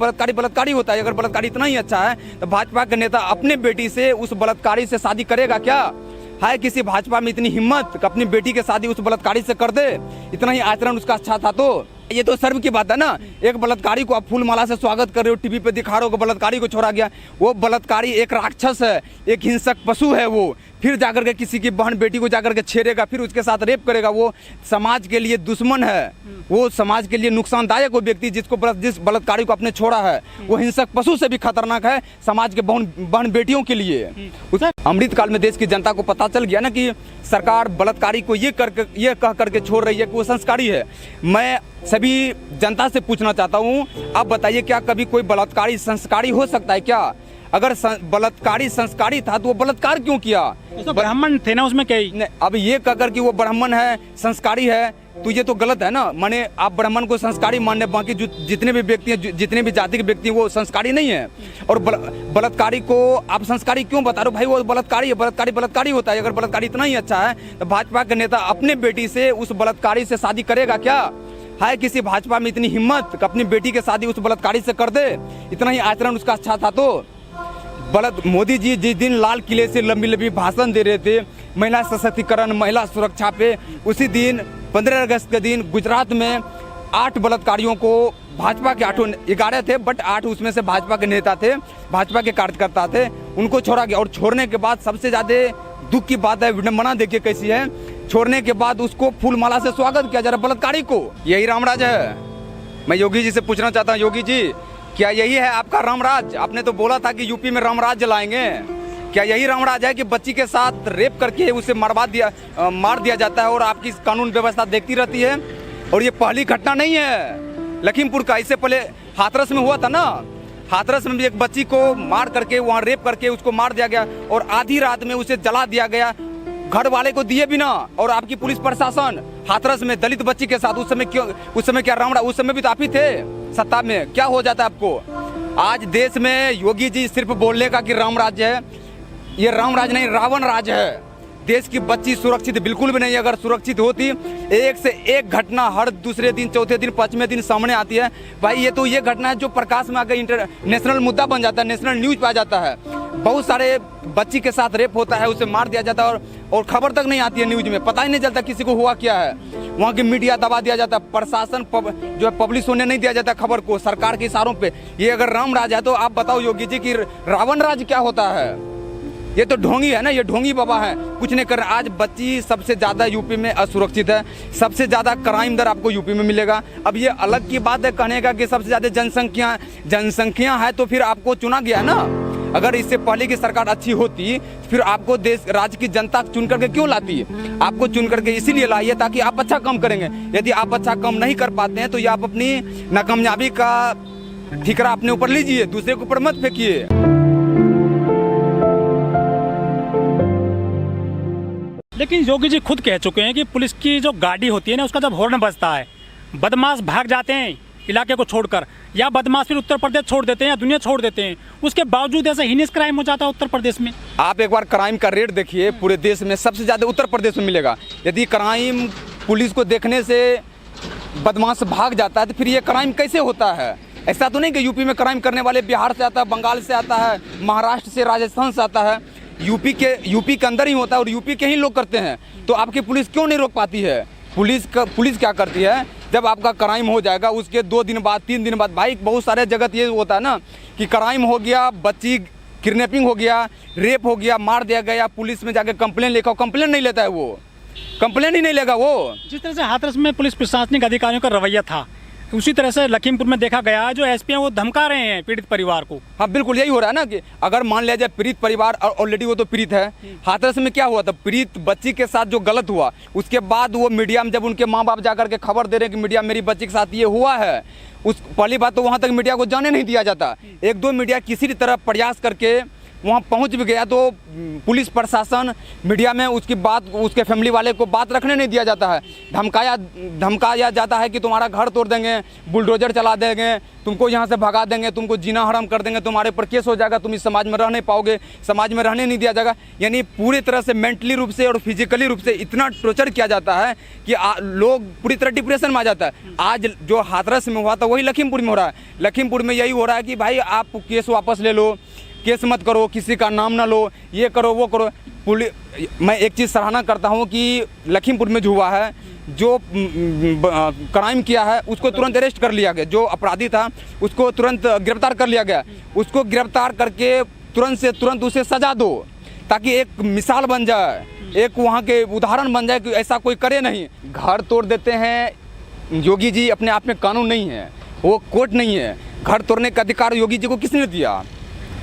बलात्कारी बलात्कारी होता है। अगर बलात्कारी इतना ही अच्छा है तो भाजपा के नेता अपने बेटी से उस बलात्कारी से शादी करेगा क्या? है किसी भाजपा में इतनी हिम्मत कि अपनी बेटी की शादी उस बलात्कारी से कर दे? इतना ही आचरण उसका अच्छा था तो ये तो शर्म की बात है ना। एक बलात्कारी को आप फूल माला से स्वागत कर रहे हो, टीवी पे दिखा रहे हो, बलात्कारी को छोड़ा गया। वो बलात्कारी एक राक्षस है, एक हिंसक पशु है। वो फिर जाकर के किसी की बहन बेटी को जाकर के छेड़ेगा, फिर उसके साथ रेप करेगा। वो समाज के लिए दुश्मन है, वो समाज के लिए नुकसानदायक वो व्यक्ति जिस बलात्कारी को आपने छोड़ा है वो हिंसक पशु से भी खतरनाक है समाज के बहन बेटियों के लिए। अमृतकाल में देश की जनता को पता चल गया ना कि सरकार बलात्कारी को ये कह करके छोड़ रही है कि वो संस्कारी है। मैं सभी जनता से पूछना चाहता हूँ, आप बताइए क्या कभी कोई बलात्कारी संस्कारी हो सकता है क्या? अगर बलात्कारी संस्कारी था तो वो बलात्कार क्यों किया? तो ब्राह्मण थे ना उसमें कई। अब ये कहकर कि वो ब्राह्मण है संस्कारी है तो ये तो गलत है ना। माने आप ब्राह्मण को संस्कारी मानने, बाकी जितने भी व्यक्ति हैं, जितने भी जाति के व्यक्ति हैं वो संस्कारी नहीं है। और बलात्कारी को आप संस्कारी क्यों बता रहे हो? भाई वो बलात्कारी है, बलात्कारी होता है। अगर बलात्कारी इतना ही अच्छा है तो भाजपा के नेता अपने बेटी से उस बलात्कारी से शादी करेगा क्या? है किसी भाजपा में इतनी हिम्मत कि अपनी बेटी की शादी उस बलात्कारी से कर दे? इतना ही आचरण उसका अच्छा था तो मोदी जी जिस दिन लाल किले से लंबी लंबी भाषण दे रहे थे महिला सशक्तिकरण, महिला सुरक्षा पे, उसी दिन 15 अगस्त के दिन गुजरात में 8 बलात्कारियों को भाजपा के 11 थे, बट 8 उसमें से भाजपा के नेता थे, भाजपा के कार्यकर्ता थे, उनको छोड़ा गया। और छोड़ने के बाद सबसे ज़्यादा दुख की बात है, विडम्बना देखिए कैसी है, छोड़ने के बाद उसको फूल माला से स्वागत किया जा रहा है बलात्कारी को। यही रामराज है? मैं योगी जी से पूछना चाहता हूँ, योगी जी क्या यही है आपका रामराज? आपने तो बोला था कि यूपी में रामराज जलाएंगे। क्या यही रामराज है कि बच्ची के साथ रेप करके उसे मार दिया जाता है और आपकी कानून व्यवस्था देखती रहती है? और ये पहली घटना नहीं है लखीमपुर का, इससे पहले हाथरस में हुआ था ना। हाथरस में भी एक बच्ची को मार करके वहाँ रेप करके उसको मार दिया गया और आधी रात में उसे जला दिया गया, घर वाले को दिए भी ना। और आपकी पुलिस प्रशासन हाथरस में दलित बच्ची के साथ उस समय क्या रामराज? उस समय भी तो आप ही थे सत्ता में, क्या हो जाता है आपको? आज देश में योगी जी सिर्फ बोलने का कि राम राज्य है, ये राम राज नहीं रावण राज है। देश की बच्ची सुरक्षित बिल्कुल भी नहीं। अगर सुरक्षित होती, एक से एक घटना हर दूसरे दिन, चौथे दिन, 5वें दिन सामने आती है। भाई ये घटना है जो प्रकाश में आकर इंटरनेशनल मुद्दा बन जाता है, नेशनल न्यूज पे आ जाता है। बहुत सारे बच्ची के साथ रेप होता है, उसे मार दिया जाता है और खबर तक नहीं आती है न्यूज में, पता ही नहीं चलता किसी को हुआ क्या है। वहाँ की मीडिया दबा दिया जाता है, प्रशासन जो है पब्लिश होने नहीं दिया जाता खबर को सरकार के इशारों पे। ये अगर राम राज है तो आप बताओ योगी जी कि रावण राज क्या होता है? ये तो ढोंगी है ना, ये ढोंगी बाबा है, कुछ नहीं कर रहा। आज बच्ची सबसे ज़्यादा यूपी में असुरक्षित है, सबसे ज़्यादा क्राइम दर आपको यूपी में मिलेगा। अब ये अलग की बात है कहने का कि सबसे ज़्यादा जनसंख्या है तो फिर आपको चुना गया ना। अगर इससे पहले की सरकार अच्छी होती फिर आपको देश राज्य की जनता चुन करके क्यों लाती है? आपको चुन करके इसीलिए लाई है ताकि आप अच्छा काम करेंगे। यदि आप अच्छा काम नहीं कर पाते हैं तो ये आप अपनी नाकामयाबी का ठिकरा अपने ऊपर लीजिए, दूसरे के ऊपर मत फेंकिए। लेकिन योगी जी खुद कह चुके हैं कि पुलिस की जो गाड़ी होती है ना, उसका जब हॉर्न बजता है बदमाश भाग जाते हैं इलाके को छोड़कर, या बदमाश फिर उत्तर प्रदेश छोड़ देते हैं या दुनिया छोड़ देते हैं। उसके बावजूद ऐसा हीनियस क्राइम हो जाता है उत्तर प्रदेश में। आप एक बार क्राइम का रेट देखिए, पूरे देश में सबसे ज़्यादा उत्तर प्रदेश में मिलेगा। यदि क्राइम पुलिस को देखने से बदमाश भाग जाता है तो फिर ये क्राइम कैसे होता है? ऐसा तो नहीं कि यूपी में क्राइम करने वाले बिहार से आता है, बंगाल से आता है, महाराष्ट्र से, राजस्थान से आता है। यूपी के अंदर ही होता है और यूपी के ही लोग करते हैं। तो आपकी पुलिस क्यों नहीं रोक पाती है? पुलिस क्या करती है, जब आपका क्राइम हो जाएगा उसके 2 दिन बाद, 3 दिन बाद, भाई बहुत सारे जगत ये होता है ना कि क्राइम हो गया, बच्ची किडनैपिंग हो गया, रेप हो गया, मार दिया गया, पुलिस में जाकर कंप्लेन लिखा, कंप्लेन नहीं लेता है वो, कंप्लेन ही नहीं लेगा वो। जिस तरह से हाथरस में पुलिस प्रशासनिक अधिकारियों का रवैया था, उसी तरह से लखीमपुर में देखा गया जो एसपी हैं वो धमका रहे हैं पीड़ित परिवार को। हाँ बिल्कुल यही हो रहा है ना कि अगर मान लिया जाए पीड़ित परिवार ऑलरेडी वो तो पीड़ित है। हाथरस में क्या हुआ था, पीड़ित बच्ची के साथ जो गलत हुआ उसके बाद वो मीडिया में जब उनके माँ बाप जाकर के खबर दे रहे हैं कि मीडिया मेरी बच्ची के साथ ये हुआ है, उस पहली बात तो वहाँ तक मीडिया को जाने नहीं दिया जाता। 1-2 मीडिया किसी तरह प्रयास करके वहाँ पहुँच भी गया तो पुलिस प्रशासन मीडिया में उसकी बात, उसके फैमिली वाले को बात रखने नहीं दिया जाता है। धमकाया जाता है कि तुम्हारा घर तोड़ देंगे, बुलडोजर चला देंगे, तुमको यहाँ से भगा देंगे, तुमको जीना हराम कर देंगे, तुम्हारे पर केस हो जाएगा, तुम इस समाज में रह नहीं पाओगे, समाज में रहने नहीं दिया जाएगा। यानी पूरी तरह से मेंटली रूप से और फिजिकली रूप से इतना टॉर्चर किया जाता है कि लोग पूरी तरह डिप्रेशन में आ जाता है। आज जो हाथरस में हुआ था वही लखीमपुर में हो रहा है। लखीमपुर में यही हो रहा है कि भाई आप केस वापस ले लो, केस मत करो, किसी का नाम ना लो, ये करो वो करो। मैं एक चीज़ सराहना करता हूँ कि लखीमपुर में जो हुआ है, जो क्राइम किया है उसको तुरंत अरेस्ट कर लिया गया, जो अपराधी था उसको तुरंत गिरफ्तार कर लिया गया। उसको गिरफ्तार करके तुरंत से तुरंत उसे सजा दो, ताकि एक मिसाल बन जाए, एक वहाँ के उदाहरण बन जाए कि ऐसा कोई करे नहीं। घर तोड़ देते हैं योगी जी, अपने आप में कानून नहीं है, वो कोर्ट नहीं है। घर तोड़ने का अधिकार योगी जी को किसने दिया?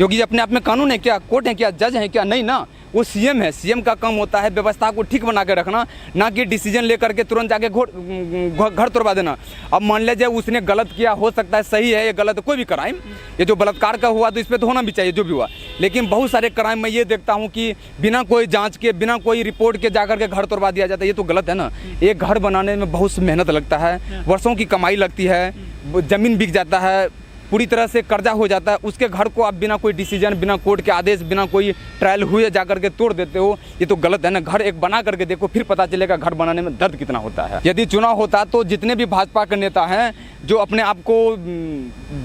योगी जी अपने आप में कानून है क्या? कोर्ट है क्या? जज है क्या? नहीं ना, वो सीएम है। सीएम का काम होता है व्यवस्था को ठीक बना के रखना, ना कि डिसीजन लेकर के तुरंत जाके घर तोड़वा देना। अब मान लीजिए उसने गलत किया, हो सकता है सही है, ये गलत है, कोई भी क्राइम, ये जो बलात्कार का हुआ तो इस पर तो होना भी चाहिए जो भी हुआ। लेकिन बहुत सारे क्राइम में ये देखता हूँ कि बिना कोई जाँच के, बिना कोई रिपोर्ट के जाकर के घर तोड़वा दिया जाता है। ये तो गलत है ना। एक घर बनाने में बहुत मेहनत लगता है, वर्षों की कमाई लगती है, ज़मीन बिक जाता है, पूरी तरह से कर्जा हो जाता है। उसके घर को आप बिना कोई डिसीजन, बिना कोर्ट के आदेश, बिना कोई ट्रायल हुए जा करके तोड़ देते हो, ये तो गलत है ना। घर एक बना करके देखो, फिर पता चलेगा घर बनाने में दर्द कितना होता है। यदि चुनाव होता तो जितने भी भाजपा के नेता हैं जो अपने आप को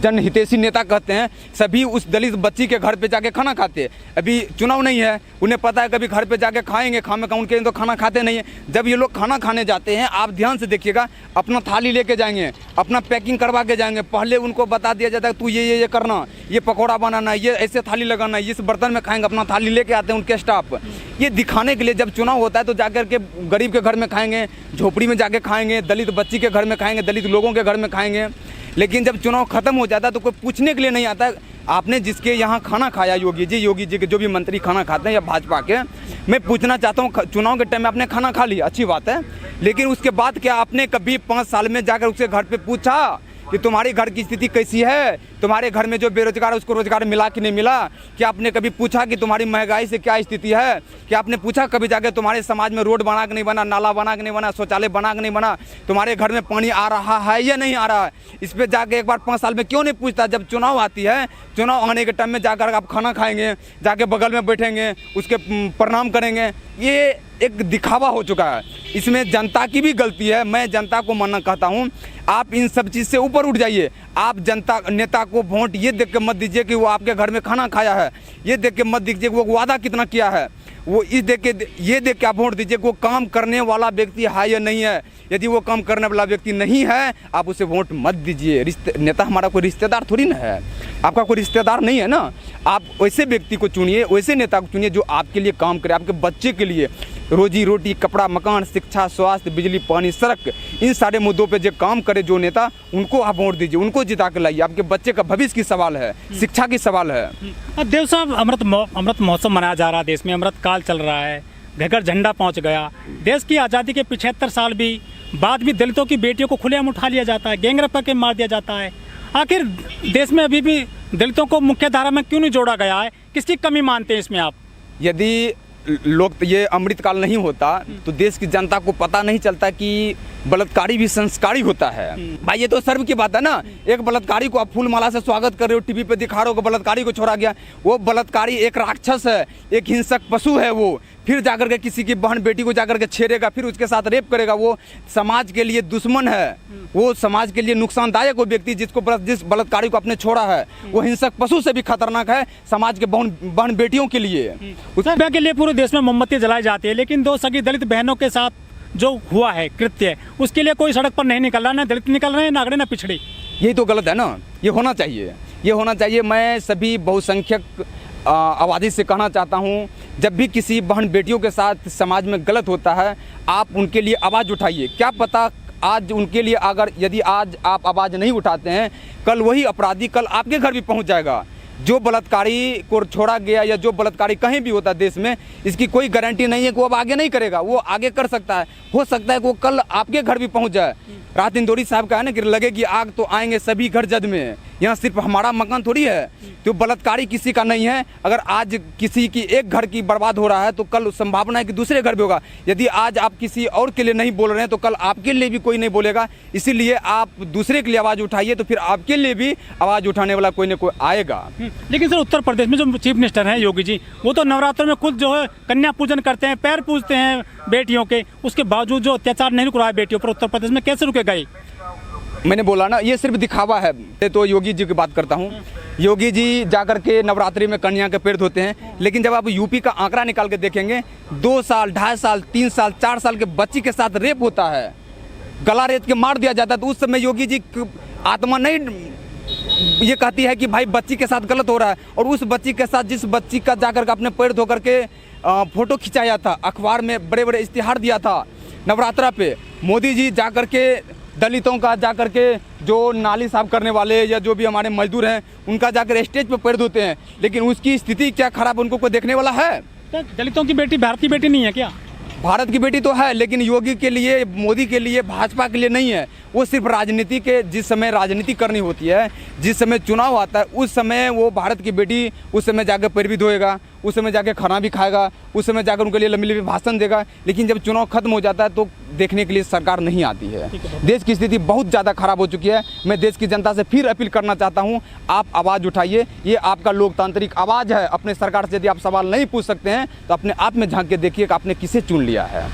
जनहितैषी नेता कहते हैं, सभी उस दलित बच्ची के घर पे जाके खाना खाते हैं। अभी चुनाव नहीं है, उन्हें पता है कभी घर पे जाके खाएंगे, उनके तो खाना खाते नहीं है। जब ये लोग खाना खाने जाते हैं, आप ध्यान से देखिएगा, अपना थाली लेके जाएंगे, अपना पैकिंग करवा के जाएंगे। पहले उनको बता दिया जाता है तू ये करना, ये पकौड़ा बनाना, ये ऐसे थाली लगाना, इस बर्तन में खाएंगे, अपना थाली लेके आते हैं उनके स्टाफ। ये दिखाने के लिए जब चुनाव होता है तो जाकर के गरीब के घर में खाएंगे, झोपड़ी में जाके खाएंगे, दलित बच्ची के घर में खाएंगे, दलित लोगों के घर में खाएंगे। लेकिन जब चुनाव खत्म हो जाता है तो कोई पूछने के लिए नहीं आता है आपने जिसके यहाँ खाना खाया, योगी जी के जो भी मंत्री खाना खाते हैं या भाजपा के, मैं पूछना चाहता हूँ, चुनाव के टाइम में आपने खाना खा लिया, अच्छी बात है, लेकिन उसके बाद क्या आपने कभी 5 साल में जाकर उसके घर पे पूछा कि तुम्हारे घर की स्थिति कैसी है, तुम्हारे घर में जो बेरोजगार है उसको रोजगार मिला कि नहीं मिला? क्या आपने कभी पूछा कि तुम्हारी महंगाई से क्या स्थिति है? क्या आपने पूछा कभी जाके तुम्हारे समाज में रोड बना कि नहीं बना, नाला बना कि नहीं बना, शौचालय बना कि नहीं बना, तुम्हारे घर में पानी आ रहा है या नहीं आ रहा है? इस पर जाके एक बार 5 साल में क्यों नहीं पूछता? जब चुनाव आती है, चुनाव आने के टाइम में जाकर आप खाना खाएंगे, जाके बगल में बैठेंगे, उसके प्रणाम करेंगे, ये एक दिखावा हो चुका है। इसमें जनता की भी गलती है। मैं जनता को मानना कहता हूँ, आप इन सब चीज़ से ऊपर उठ जाइए। आप जनता नेता को वोट ये देख के मत दीजिए कि वो आपके घर में खाना खाया है, ये देख के मत दीजिए कि वो वादा कितना किया है, वो ये देख के आप वोट दीजिए कि वो काम करने वाला व्यक्ति है या नहीं है। यदि वो काम करने वाला व्यक्ति नहीं है, आप उसे वोट मत दीजिए। नेता हमारा कोई रिश्तेदार थोड़ी ना है, आपका कोई रिश्तेदार नहीं है ना। आप वैसे व्यक्ति को चुनिए, वैसे नेता को चुनिए जो आपके लिए काम करे, आपके बच्चे के लिए रोजी रोटी, कपड़ा, मकान, शिक्षा, स्वास्थ्य, बिजली, पानी, सड़क, इन सारे मुद्दों पे जो काम करे जो नेता, उनको आप वोट दीजिए, उनको जिता के लाइए। आपके बच्चे का भविष्य की सवाल है, शिक्षा की सवाल है। देव साहब, अमृत महोत्सव मनाया जा रहा है, देश में अमृत काल चल रहा है, घर घर झंडा पहुंच गया। देश की आज़ादी के 75 साल भी बाद भी दलितों की बेटियों को खुलेआम उठा लिया जाता है, गैंग रेप करके मार दिया जाता है। आखिर देश में अभी भी दलितों को मुख्य धारा में क्यों नहीं जोड़ा गया है? किसकी कमी मानते हैं इसमें आप? यदि लोग ये अमृतकाल नहीं होता तो देश की जनता को पता नहीं चलता कि बलात्कारी भी संस्कारी होता है। भाई ये तो सर्व की बात है ना। एक बलात्कारी को आप फूल माला से स्वागत कर रहे हो, टीवी पे दिखा रहे हो कि बलात्कारी को छोड़ा गया। वो बलात्कारी एक राक्षस है, एक हिंसक पशु है। वो फिर जाकर के किसी की बहन बेटी को जाकर के छेड़ेगा, फिर उसके साथ रेप करेगा। वो समाज के लिए दुश्मन है, वो समाज के लिए नुकसानदायक वो व्यक्ति जिस बलात्कारी को आपने छोड़ा है, वो हिंसक पशु से भी खतरनाक है समाज के बहन बेटियों के लिए। उसके के लिए पूरे देश में मोमबत्ती जलाई जाती है, लेकिन 2 सगी दलित बहनों के साथ जो हुआ है कृत्य, उसके लिए कोई सड़क पर नहीं निकल रहा, ना दलित निकल रहे हैं, ना अगड़े ना पिछड़े। यही तो गलत है ना। ये होना चाहिए, ये होना चाहिए। मैं सभी बहुसंख्यक आबादी से कहना चाहता हूँ, जब भी किसी बहन बेटियों के साथ समाज में गलत होता है, आप उनके लिए आवाज़ उठाइए। क्या पता आज उनके लिए, अगर यदि आज आप आवाज़ नहीं उठाते हैं, कल वही अपराधी कल आपके घर भी पहुँच जाएगा। जो बलात्कारी को छोड़ा गया या जो बलात्कारी कहीं भी होता है देश में, इसकी कोई गारंटी नहीं है कि वो अब आगे नहीं करेगा। वो आगे कर सकता है, हो सकता है कि वो कल आपके घर भी पहुंच जाए। रात इंदौरी साहब का है ना कि लगेगी आग तो आएंगे सभी घर जद में। यहाँ सिर्फ हमारा मकान थोड़ी है, तो बलात्कारी किसी का नहीं है। अगर आज किसी की एक घर की बर्बाद हो रहा है तो कल संभावना है कि दूसरे घर भी होगा। यदि आज आप किसी और के लिए नहीं बोल रहे हैं तो कल आपके लिए भी कोई नहीं बोलेगा। इसीलिए आप दूसरे के लिए आवाज़ उठाइए, तो फिर आपके लिए भी आवाज़ उठाने वाला कोई ना कोई आएगा। लेकिन सर उत्तर प्रदेश में जो चीफ मिनिस्टर हैं योगी जी, वो तो नवरात्र में खुद जो है कन्या पूजन करते हैं, पैर पूजते हैं बेटियों के, उसके बावजूद जो अत्याचार नहीं रुक रहा है बेटियों पर उत्तर प्रदेश में, कैसे रुकेगा ये? मैंने बोला ना, ये सिर्फ दिखावा है। तो योगी जी की बात करता हूँ। योगी जी जाकर के नवरात्रि में कन्या के पैर धोते हैं, लेकिन जब आप यूपी का आंकड़ा निकाल के देखेंगे, 2 साल, 2.5 साल, 3 साल, 4 साल के बच्ची के साथ रेप होता है, गला रेत के मार दिया जाता है। तो उस समय योगी जी आत्मा नहीं ये कहती है कि भाई बच्ची के साथ गलत हो रहा है। और उस बच्ची के साथ जिस बच्ची का जाकर के अपने पैर धो करके फोटो खिंचाया था, अखबार में बड़े बड़े इश्तिहार दिया था नवरात्रा पे, मोदी जी जाकर के दलितों का जाकर के जो नाली साफ करने वाले या जो भी हमारे मजदूर हैं उनका जाकर स्टेज पर पैर धोते हैं, लेकिन उसकी स्थिति क्या खराब, उनको कोई देखने वाला है? तो दलितों की बेटी भारत की बेटी नहीं है क्या? भारत की बेटी तो है, लेकिन योगी के लिए, मोदी के लिए, भाजपा के लिए नहीं है। वो सिर्फ राजनीति के, जिस समय राजनीति करनी होती है, जिस समय चुनाव आता है, उस समय वो भारत की बेटी उस समय जाकर पैर भी धोएगा, उस समय जाकर खाना भी खाएगा, उस समय जाकर उनके लिए लंबी लंबी भाषण देगा। लेकिन जब चुनाव खत्म हो जाता है तो देखने के लिए सरकार नहीं आती है। देश की स्थिति बहुत ज़्यादा खराब हो चुकी है। मैं देश की जनता से फिर अपील करना चाहता हूँ, आप आवाज़ उठाइए। ये आपका लोकतांत्रिक आवाज़ है। अपने सरकार से यदि आप सवाल नहीं पूछ सकते हैं तो अपने आप में झांक के देखिए कि आपने किसे चुन लिया है।